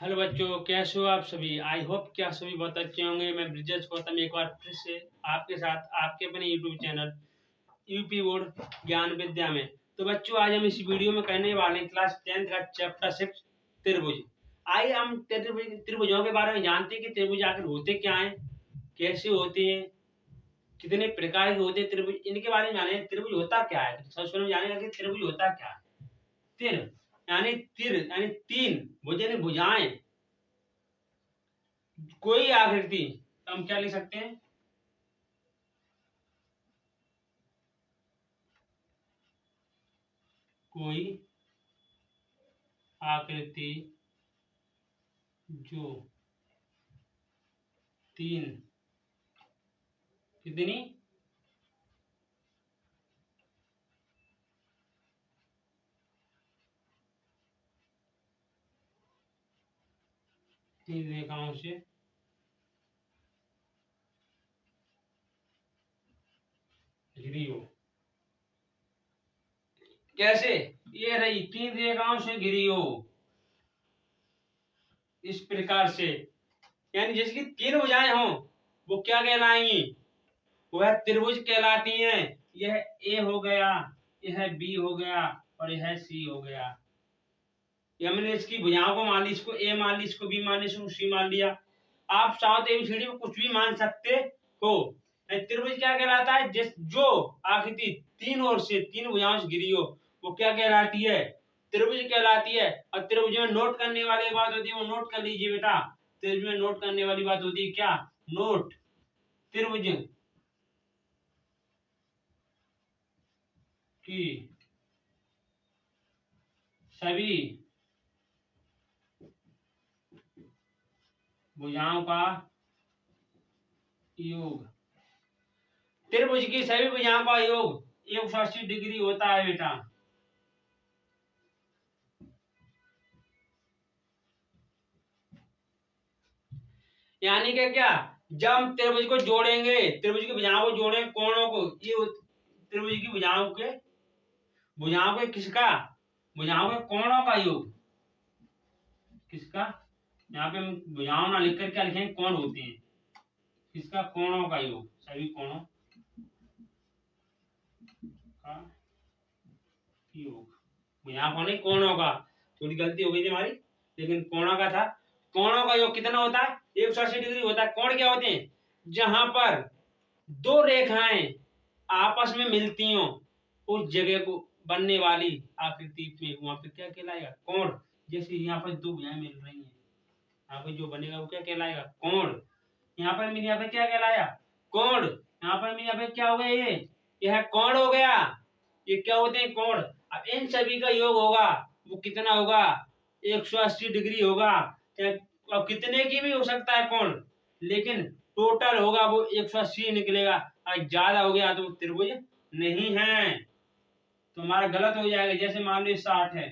Hello बच्चों, कैसे हो आप सभी। आई होप कि आप सभी बहुत अच्छे होंगे। मैं ब्रिजेश गौतम एक बार फिर से आपके साथ आपके अपने यूट्यूब चैनल यूपी बोर्ड ज्ञान विद्या में। तो बच्चों, आज हम इस वीडियो में करने वाले हैं क्लास 10th का चैप्टर 6 त्रिभुज। आइए हम त्रिभुजों के बारे में जानते हैं कि त्रिभुज आखिर होते क्या हैं, कैसे होते हैं, कितने प्रकार के होते हैं त्रिभुज, इनके बारे में जाने। त्रिभुज होता क्या है, सबसे पहले जानेगा कि त्रिभुज होता क्या है। तिर यानी तीन, भुज यानी भुजाएं, कोई आकृति, तो हम क्या लिख सकते हैं, कोई आकृति जो तीन, कितनी, तीन रेखाओं से घिरी हो। कैसे, ये रही तीन रेखाओं से घिरी हो, इस प्रकार से, यानी जिसकी तीन भुजाएं हों वो क्या कहलाएंगी, वह त्रिभुज कहलाती हैं। यह ए हो गया, यह बी हो गया और यह सी हो गया। हमने इसकी भुजाओं को मान ली, इसको ए मान ली, इसको बी मान ली, इसको सी मान लिया। आप चाहो तो एबीसीडी में कुछ भी मान सकते हो। त्रिभुज क्या कहलाता है, जिस जो आकृति तीन ओर से, तीन भुजाओं से घिरी हो, वो क्या कहलाती है, त्रिभुज कहलाती है। और त्रिभुज में नोट करने वाली बात होती है, वो नोट कर लीजिए बेटा। त्रिभुज में नोट करने वाली बात होती है क्या, नोट, त्रिभुज की सभी भुजाओं का योग, त्रिभुज की सभी भुजाओं का योग 180 डिग्री होता है बेटा। यानी कि क्या, जब हम त्रिभुज को जोड़ेंगे, त्रिभुज की भुजाओं को जोड़ेंगे, कोणों को, ये त्रिभुज की भुजाओं के किसका, भुजाओं के कोणों का योग, किसका, यहाँ पे हम भुजाओं ना लिखकर क्या लिखेंगे, कोण होते हैं, किसका, कोणों का योग, सभी कोणों का योग। भुजाओं का नहीं, कोणों का, थोड़ी गलती हो गई थी हमारी, लेकिन कोणों का था। कोणों का योग कितना होता है, 180 डिग्री होता है। कोण क्या होते हैं, जहां पर दो रेखाएं आपस में मिलती हो, उस जगह को बनने वाली आकृति में, वहां पे क्या कहलाएगा, कोण। जैसे यहाँ पर दो भुजाएं मिल रही हैं, यहाँ पे जो बनेगा वो क्या कहलाएगा, कोण। यहाँ पे क्या कहलाया, कोण। यहाँ पे क्या हो गया, ये यह कोण हो गया। ये क्या होते हैं, कोण। अब इन सभी का योग होगा, वो कितना होगा, 180 डिग्री होगा। अब कितने की भी हो सकता है कोण, लेकिन टोटल होगा वो 180 निकलेगा। और ज्यादा हो गया तो त्रिभुज नहीं है, तो हमारा गलत हो जाएगा। जैसे मान लो 60 है,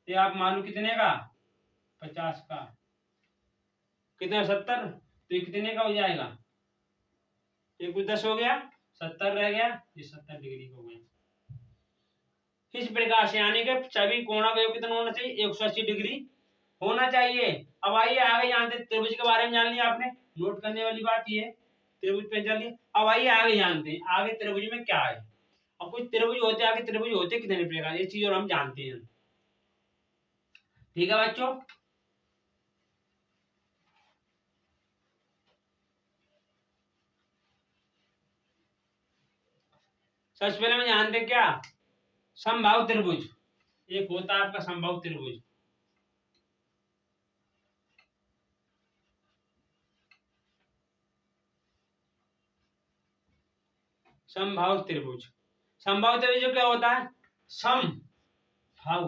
ये आप मान लो कितने का, 50 का, कितना 70, तो ये कितने का हो जाएगा, ये कुछ 10 हो गया, 70 रह गया, ये 70 डिग्री का हो गया। इस प्रकार से, यानी कि सभी कोणों का योग कितना होना चाहिए, 180 डिग्री होना चाहिए। अब आइए आगे जानते, त्रिभुज के बारे में जान लिया आपने, नोट करने वाली बात ये है, त्रिभुज पे जान लिया। अब आइए आगे जानते हैं, आगे त्रिभुज में क्या है। अब कुछ त्रिभुज होते हैं, आगे त्रिभुज होते कितने प्रकार, ये चीज और हम जानते हैं। ठीक है बच्चों, सबसे पहले हम जानते हैं क्या, समबाहु त्रिभुज। एक होता है आपका समबाहु त्रिभुज। समबाहु त्रिभुज, समबाहु त्रिभुज क्या होता है, सम भाव,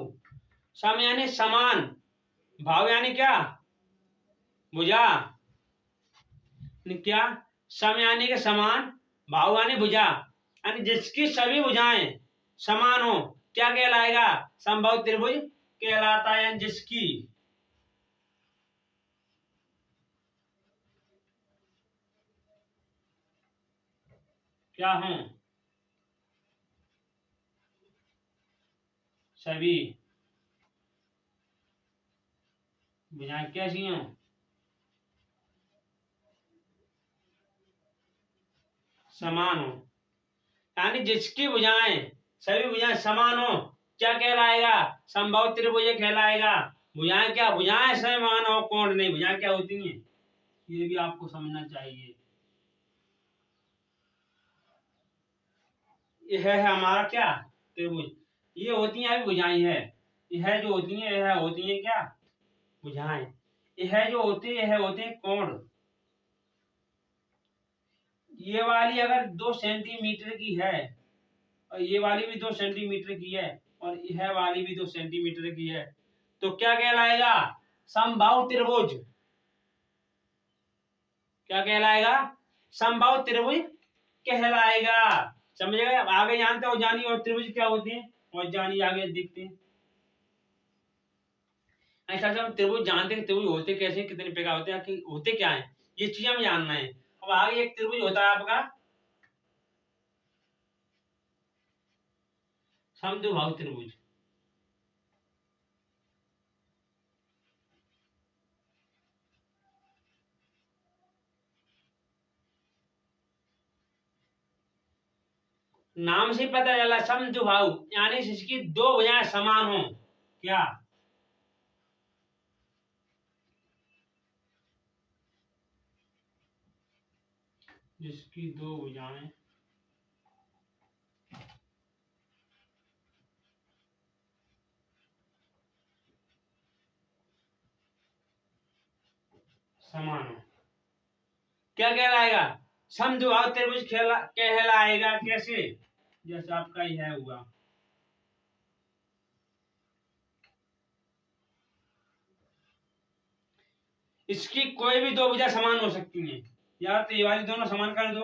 सम यानी समान, भाव यानी क्या, भुजा, क्या, सम यानी के समान, भाव यानी भुजा, यानी जिसकी सभी भुजाएं समान हो, क्या कहलाएगा, समबाहु त्रिभुज कहलाता है। यानी जिसकी क्या हो, सभी भुजाएं कैसी हो? समान हो। यानी जिसकी भुजाएं, सभी भुजाएं समान हो, क्या कहलाएगा? समबाहु त्रिभुज कहलाएगा। भुजाएं क्या? भुजाएं समान हो, कोण नहीं। भुजाएं क्या होती हैं, ये भी आपको समझना चाहिए। यह है हमारा क्या? त्रिभुज। ये होती हैं अभी भुजाएं है। यह जो होती हैं, यह होती हैं क्या? भुजाएं। यह जो होते हैं, यह होते हैं कोण। ये वाली अगर 2 सेंटीमीटर की है, और ये वाली भी 2 सेंटीमीटर की है, और यह वाली भी 2 सेंटीमीटर की है, तो क्या कहलाएगा? समबाहु त्रिभुज। क्या कहलाएगा? समबाहु त्रिभुज कहलाएगा। समझेगा? आगे जानते हो जानिए, और त्रिभुज क्या होते हैं, और जानिए आगे देखते हैं। ऐसा हम त्रिभुज जानते हैं, त्रिभुज होते कैसे, कितने प्रकार होते हैं, कि होते क्या है, ये चीज हमें जानना है। अब आगे एक त्रिभुज होता है आपका समद्विबाहु त्रिभुज। नाम से पता चला समद्विबाहु, यानी जिसकी दो भुजाएं समान हो। क्या? जिसकी दो भुजाएं समान हो, क्या कहलाएगा? समद्विबाहु त्रिभुज कहलाएगा। कैसे? जैसे आपका यह हुआ, इसकी कोई भी दो भुजा समान हो सकती हैं, या तो ये वाली दोनों समान कर दो।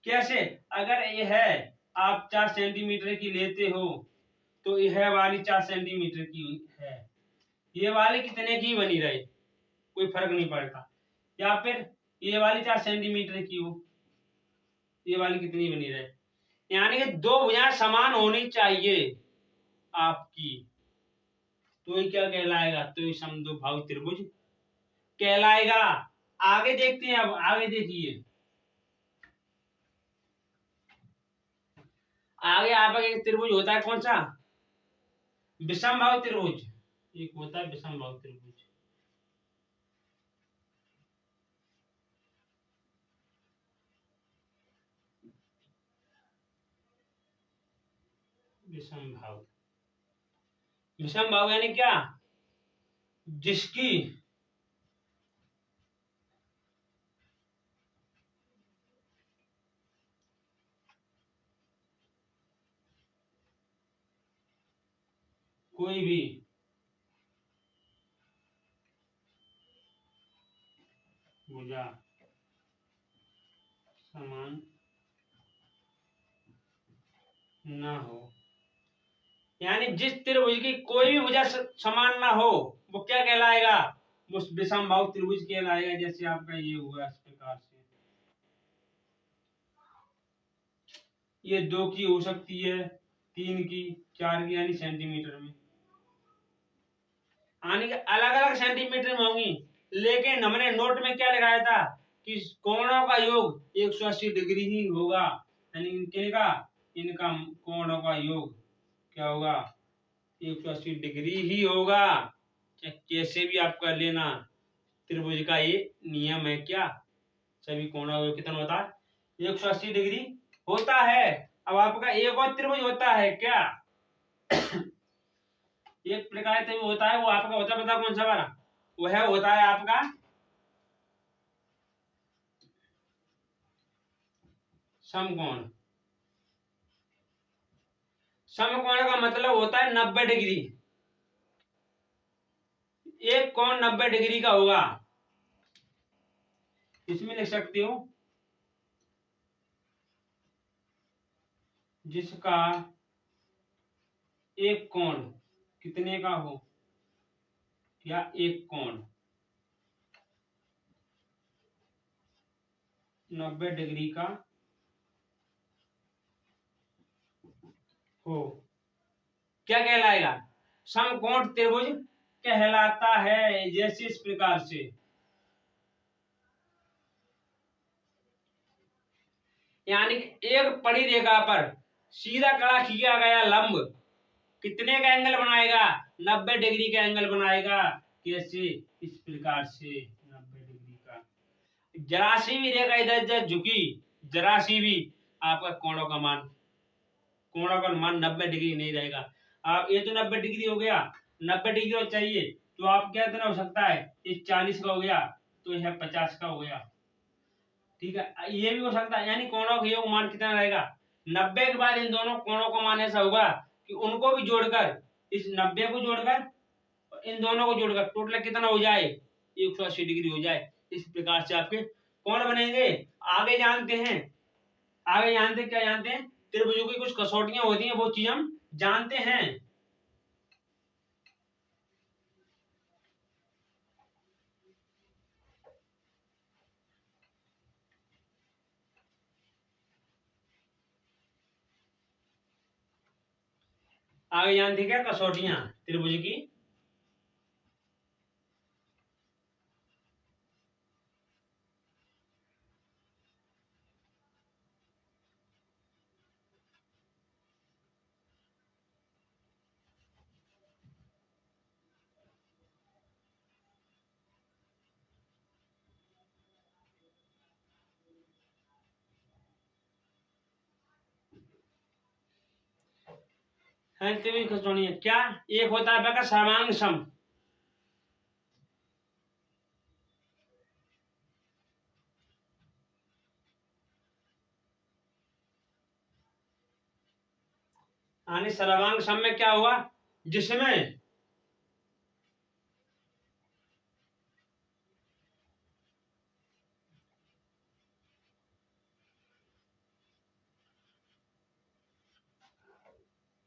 कैसे? अगर यह है, आप 4 सेंटीमीटर की लेते हो, तो यह वाली 4 सेंटीमीटर की है, ये वाली कितने की बनी रहे, कोई फर्क नहीं पड़ता। या फिर ये वाली 4 सेंटीमीटर की हो, ये वाली कितनी बनी रहे, यानी कि दो भुजाएं समान होनी चाहिए आपकी, तो ये क्या कहलाएगा? तो ये समद्विबाहु त्रिभुज कहलाएगा। आगे देखते हैं, अब आगे देखिए। आगे आपका एक त्रिभुज होता है, कौन सा? विषमबाहु त्रिभुज। एक होता है विषमबाहु त्रिभुज। विषमबाहु, विषमबाहु यानी क्या? जिसकी कोई भी भुजा समान ना हो, यानी जिस त्रिभुज की कोई भी भुजा समान ना हो, वो क्या कहलाएगा? वो विषमबाहु त्रिभुज कहलाएगा। जैसे आपका ये हुआ, इस प्रकार से ये 2 की हो सकती है, 3 की, 4 की, यानी सेंटीमीटर में, यानी कि अलग अलग सेंटीमीटर में होंगी। लेकिन हमने नोट में क्या लगाया था कि कोणों का योग 180 डिग्री ही होगा, यानी इनका इनका कोणों का योग क्या होगा? 180 डिग्री ही होगा। कैसे भी आप कर लेना, त्रिभुज का ये नियम है। क्या? सभी कोणों का योग कितना होता है? 180 डिग्री होता है। अब आपका एक और त्रिभुज होता है क्या? एक प्रकार से होता है, वो आपका होता है, पता कौन सा वाला? वह होता है आपका समकोण। समकोण का मतलब होता है 90 डिग्री। एक कोण 90 डिग्री का होगा। इसमें लिख सकते हो जिसका एक कोण कितने का हो, या एक कोण 90 डिग्री का हो, क्या कहलाएगा? समकोण त्रिभुज कहलाता है। जैसे इस प्रकार से यानी एक पड़ी रेखा पर सीधा खड़ा खींचा गया लंब कितने का एंगल बनाएगा? 90 डिग्री का एंगल बनाएगा। कैसे? इस प्रकार से 90 डिग्री का। जरा सी भी रेखा इधर उधर झुकी, जरा सी भी, आपका कोणों का मान 90 डिग्री नहीं रहेगा। आप ये तो 90 डिग्री हो गया, 90 डिग्री और चाहिए तो आप क्या इतना हो सकता है, ये 40 का हो गया तो यह 50 का हो गया। ठीक है, ये भी हो सकता है। यानी कोणों का योग मान कितना रहेगा? 90 के बाद इन दोनों कोणों का मान ऐसा होगा कि उनको भी जोड़कर, इस 90 को जोड़कर इन दोनों को जोड़कर टोटल कितना हो जाए? 180 डिग्री हो जाए। इस प्रकार से आपके कोण बनेंगे। आगे जानते हैं, क्या जानते हैं? त्रिभुजों की कुछ कसौटियां होती हैं, वो चीज हम जानते हैं। आगे जानते हैं क्या कसौटियां त्रिभुज की? त्रिभुज कसौटियां क्या? एक होता है आपका सर्वांग सम, यानी सर्वांग सम में क्या हुआ? जिसमें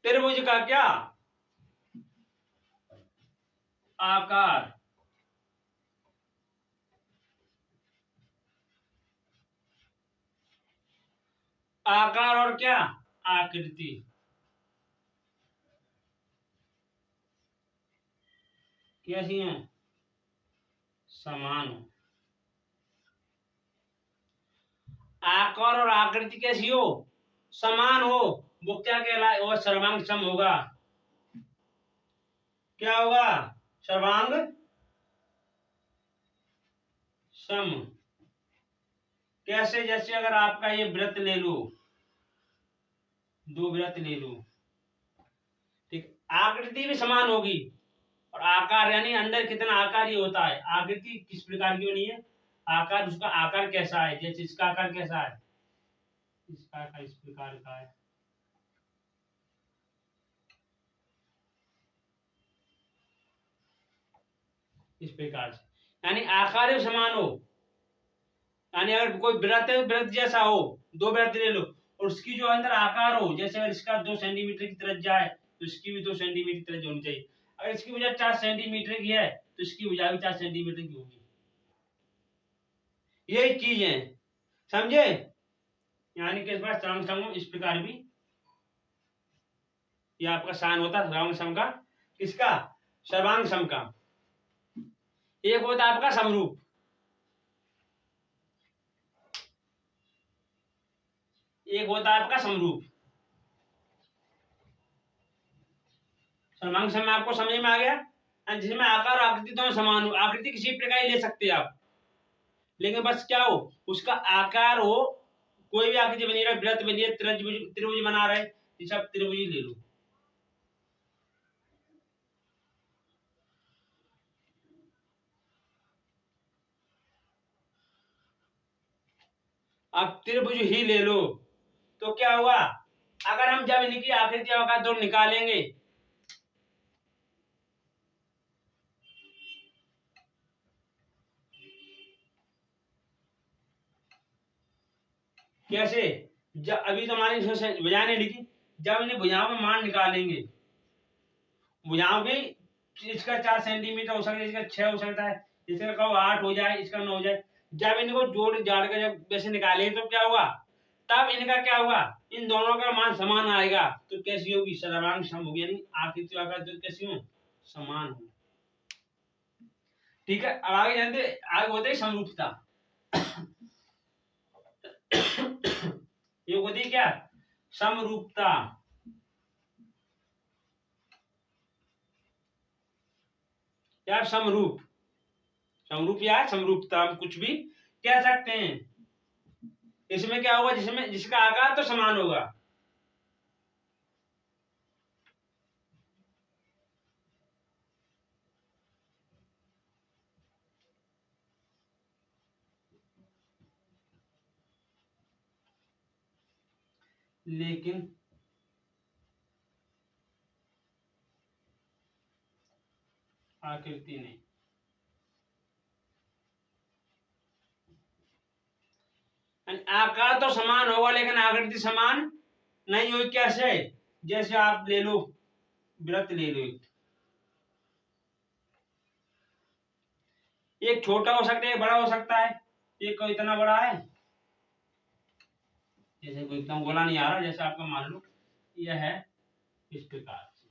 त्रिभुज का क्या आकार, आकार और क्या आकृति कैसी है? समान हो। आकार और आकृति कैसी हो? समान हो। वो क्या कहलाए? वो सर्वांग सम होगा। क्या होगा? सर्वांग सम। कैसे? जैसे अगर आपका ये वृत्त ले लो, दो वृत्त ले लो, ठीक, आकृति भी समान होगी और आकार यानी अंदर कितना आकार ये होता है, आकृति किस प्रकार की बनी है, आकार, उसका आकार कैसा है? जैसे इसका आकार कैसा है, इसका आकार इस प्रकार का है। इस प्रकार से यानी आकार भी समान हो। यानी अगर कोई वृत्त है, वृत्त जैसा हो, दो वृत्त ले लो और उसकी जो अंदर आकार हो, जैसे अगर इसका 2 सेंटीमीटर की त्रिज्या है तो इसकी भी 2 सेंटीमीटर की त्रिज्या होनी चाहिए। अगर इसकी भुजा 4 सेंटीमीटर की है तो इसकी भुजा भी 4 सेंटीमीटर की होगी। यही चीज है, समझे? यानी कि इस बार सर्वांग सम इस प्रकार भी, ये आपका साइन होता है सर्वांग सम का। किसका? सर्वांग सम का। एक होता है आपका समरूप, एक होता है आपका समरूप। सर्वांग सम में आपको समझ में आ गया, जिसमें आकार और आकृति दोनों समान हो। आकृति किसी प्रकार ही ले सकते हैं आप, लेकिन बस क्या हो, उसका आकार हो। कोई भी आकृति बनी रहे, वृत्त बनी है, त्रिभुज बना रहे, ये सब त्रिभुज ही ले लो। अब त्रिभुज ही ले लो तो क्या हुआ? अगर हम जब इनकी आकृतियों का दो निकालेंगे, कैसे? जब अभी तो हमारी भुजाएं नहीं लिखी, जब इन्हें भुजाओं में मान निकालेंगे, भुजाओं के, इसका 4 सेंटीमीटर हो सकता है, इसका 6 हो सकता है, इसका कहो 8 हो जाए, इसका 9 हो जाए। जब इनको जोड़ जाड़ कर जब वैसे निकालेंगे तो क्या होगा? तब इनका क्या होगा? इन दोनों का मान समान आएगा तो कैसी होगी? सर्वांग सम होगी, यानी आकृतियों का जो कैसी हो? समान हो। ठीक है, अब आगे जानते, आगे होते समरूपता। ये होती क्या, समरूपता। या समरूप, समरूप या समरूपता, हम कुछ भी कह सकते हैं। इसमें क्या होगा, जिसमें जिसका आकार तो समान होगा। लेकिन आकृति नहीं। आकार तो समान होगा लेकिन आकृति समान नहीं हुई। कैसे, जैसे आप ले लो, वृत्त ले लो, एक छोटा हो सकता है, एक बड़ा हो सकता है। एक कोई इतना बड़ा है, जैसे कोई एकदम गोला नहीं आ रहा, जैसे आपका मान लो यह है इस प्रकार से।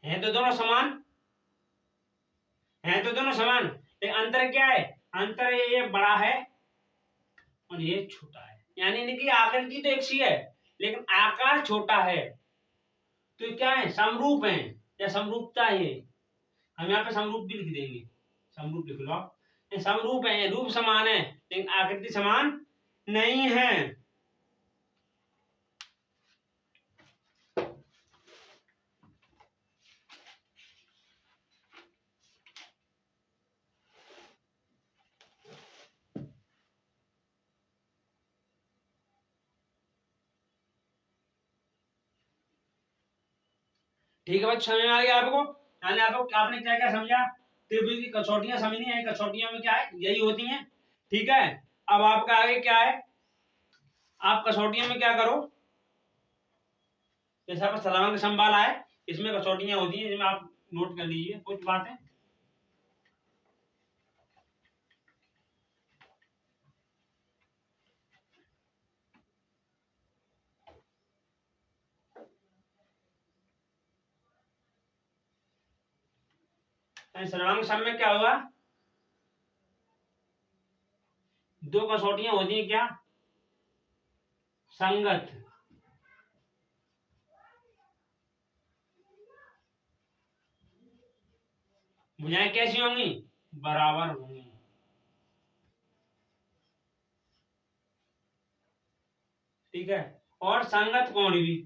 है तो दोनों समान, है तो दोनों समान, लेकिन अंतर क्या है, अंतर ये बड़ा है और ये छोटा है। यानी इनकी आकृति तो एक सी है लेकिन आकार छोटा है। तो क्या है, समरूप है या समरूपता है। हम यहाँ पे समरूप भी लिख देंगे, समरूप लिख लो आप। ये समरूप है, रूप समान है लेकिन आकृति समान नहीं है। ठीक है बच्चों, समझ में आ गया आपको। यानी आपको आपने क्या क्या समझा, त्रिभुज की कसौटियां समझनी है। कसौटियों में क्या है, यही होती हैं। ठीक है, अब आपका आगे क्या है, आप कसौटियों में क्या करो, जैसे आपका सलामत संभाला है, इसमें कसौटियां होती हैं, जिसमें आप नोट कर लीजिए कुछ बातें। सर्वांग सम में क्या होगा, दो कसौटियां होती हैं क्या, संगत। भुजाएं कैसी होंगी, बराबर होंगी। ठीक है, और संगत कोण भी,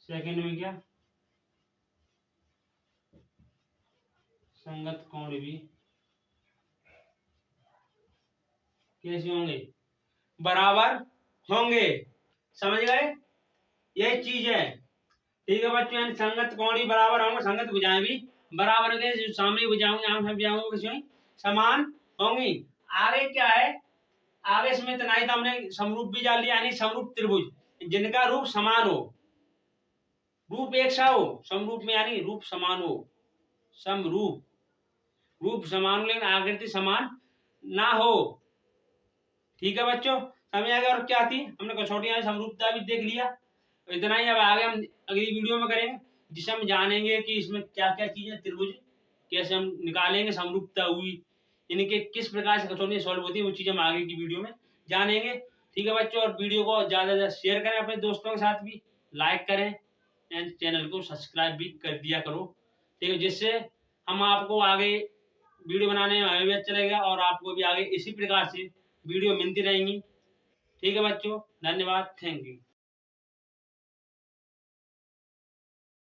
सेकंड में क्या, संगत कोण भी कैसे होंगे, बराबर होंगे। समझ गए, यही चीज है। ठीक है बच्चों, यानी संगत कोण भी बराबर होंगे, संगत भुजाएं भी बराबर होंगे। जो सामने भुजाएं होंगी, आम भुजाएं होंगी, समान होंगी। आगे क्या है, आगे इसमें इतना ही, तो हमने समरूप भी जान लिया, यानी समरूप त्रिभुज जिनका रूप समान हो, रूप एक सा हो। समरूप में यानी रूप समान हो, समरूप, रूप समान लेकिन आकृति समान ना हो। ठीक है बच्चों, समझ आ गया। और क्या थी, हमने कसौटियां समरूपता भी देख लिया। तो इतना ही, अब आगे हम अगली वीडियो में करेंगे, जिससे हम जानेंगे कि इसमें क्या क्या चीजें, त्रिभुज कैसे हम निकालेंगे, समरूपता हुई, इनके किस प्रकार से कसौटियां सॉल्व होती है, वो चीज हम आगे की वीडियो में जानेंगे। ठीक है बच्चों, और वीडियो को ज्यादा से ज्यादा शेयर करें अपने दोस्तों के साथ भी, लाइक करें एंड चैनल को सब्सक्राइब भी कर दिया करो। ठीक है, जिससे हम आपको आगे वीडियो बनाने में हमें भी अच्छा लगेगा और आपको भी आगे इसी प्रकार से वीडियो मिलती रहेंगी। ठीक है बच्चों, धन्यवाद, थैंक यू।